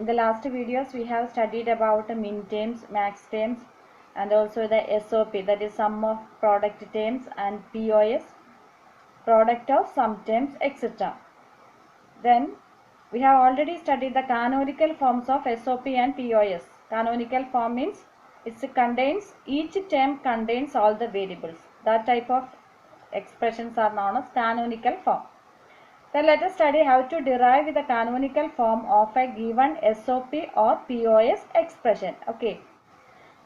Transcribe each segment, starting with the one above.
In the last videos we have studied about min terms, max terms, and also the SOP, that is sum of product terms, and POS, product of sum terms, etc. Then we have already studied the canonical forms of SOP and POS. Canonical form means each term contains all the variables. That type of expressions are known as canonical form. Then let us study how to derive the canonical form of a given SOP or POS expression. Okay.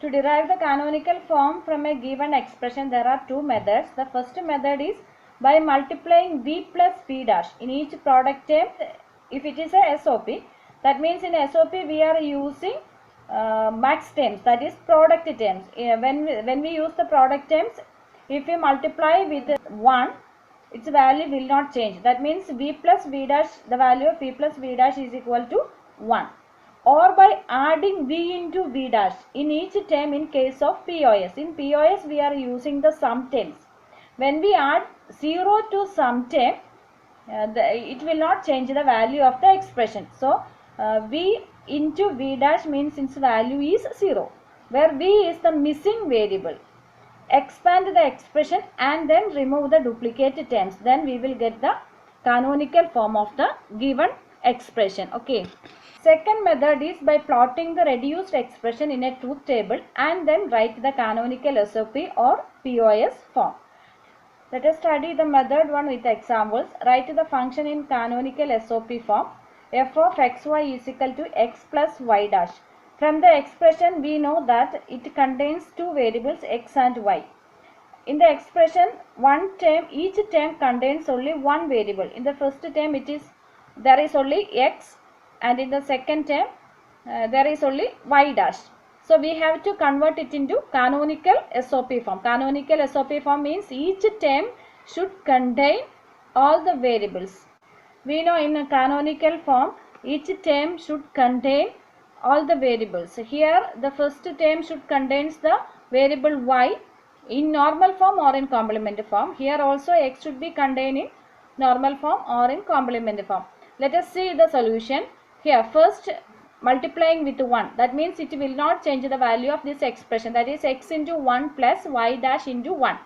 To derive the canonical form from a given expression, there are two methods. The first method is by multiplying V plus V dash in each product term. If it is a SOP, that means in SOP we are using max terms, that is product terms. When we use the product terms, if we multiply with 1, its value will not change. That means V plus V dash, the value of V plus V dash is equal to 1. Or by adding V into V dash in each term in case of POS. In POS we are using the sum terms. When we add 0 to sum term, it will not change the value of the expression. So V into V dash means its value is 0, where V is the missing variable. Expand the expression and then remove the duplicate terms. Then we will get the canonical form of the given expression. Okay. Second method is by plotting the reduced expression in a truth table and then write the canonical SOP or POS form. Let us study the method 1 with examples. Write the function in canonical SOP form. F of xy is equal to x plus y dash. From the expression we know that it contains two variables x and y. In the expression, each term contains only one variable. In the first term there is only x, and in the second term there is only y dash. So we have to convert it into canonical SOP form. Canonical SOP form means each term should contain all the variables. We know in a canonical form each term should contain all the variables. Here the first term should contain the variable y in normal form or in complement form. Here also x should be contained in normal form or in complement form. Let us see the solution. Here first multiplying with 1, that means it will not change the value of this expression, that is x into 1 plus y dash into 1.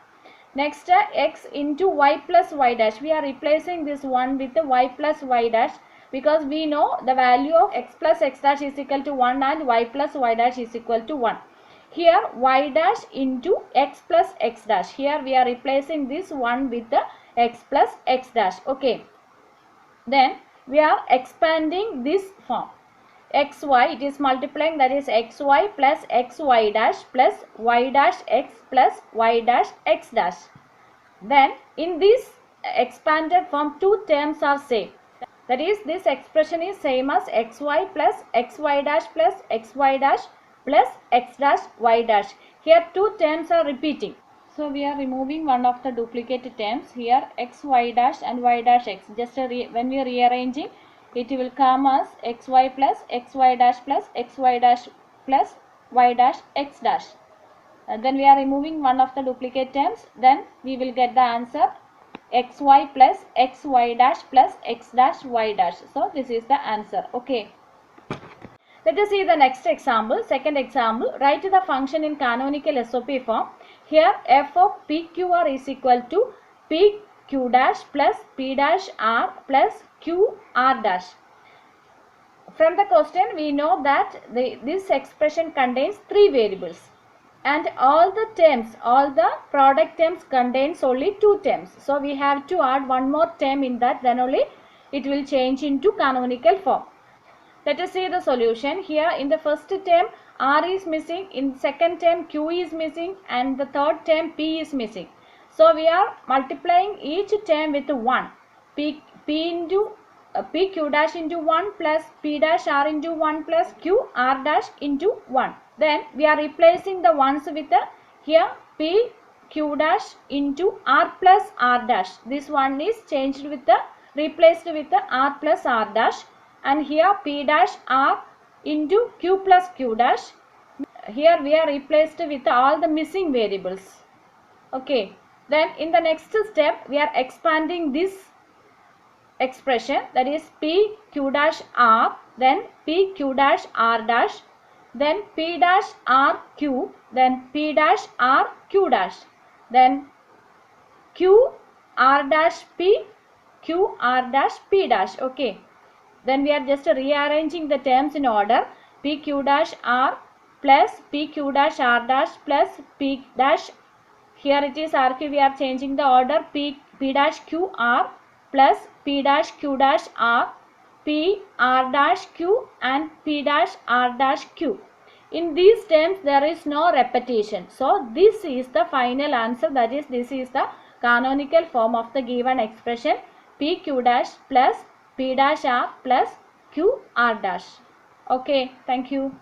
Next x into y plus y dash, we are replacing this 1 with the y plus y dash, because we know the value of x plus x dash is equal to 1 and y plus y dash is equal to 1. Here y dash into x plus x dash, here we are replacing this 1 with the x plus x dash. Okay. Then we are expanding this form. Xy, it is multiplying, that is xy plus xy dash plus y dash x plus y dash x dash. Then in this expanded form two terms are same. That is, this expression is same as xy plus xy dash plus xy dash plus x dash y dash. Here two terms are repeating. So we are removing one of the duplicate terms. Here xy dash and y dash x. Just when we are rearranging, it will come as xy plus xy dash plus xy dash plus y dash x dash. And then we are removing one of the duplicate terms. Then we will get the answer xy plus xy dash plus x dash y dash. So this is the answer. Okay. Let us see the next example. Second example, write the function in canonical SOP form. Here f of pqr is equal to pq dash plus p dash r plus q r dash. From the question we know that this expression contains three variables, and all the product terms contains only two terms. So we have to add one more term in that, then only it will change into canonical form. Let us see the solution. Here in the first term r is missing, in second term q is missing, and the third term p is missing. So we are multiplying each term with 1. Pq dash into 1 plus p dash r into 1 plus q r dash into 1. Then we are replacing the ones with the here p q dash into r plus r dash. This one is changed with the replaced with the r plus r dash, and here p dash r into q plus q dash. Here we are replaced with all the missing variables. Okay. Then in the next step we are expanding this expression, that is p q dash r then P Q dash R dash, then P dash R Q, then P dash R Q dash, then Q R dash P, Q R dash P dash. Okay. Then we are just rearranging the terms in order. P Q dash R plus P Q dash R dash plus P dash, here it is R Q, we are changing the order, P dash Q R plus P dash Q dash R, P R dash Q and P dash R dash Q. In these terms there is no repetition. So this is the final answer, that is, this is the canonical form of the given expression P Q dash plus P dash R plus Q R dash. Okay, thank you.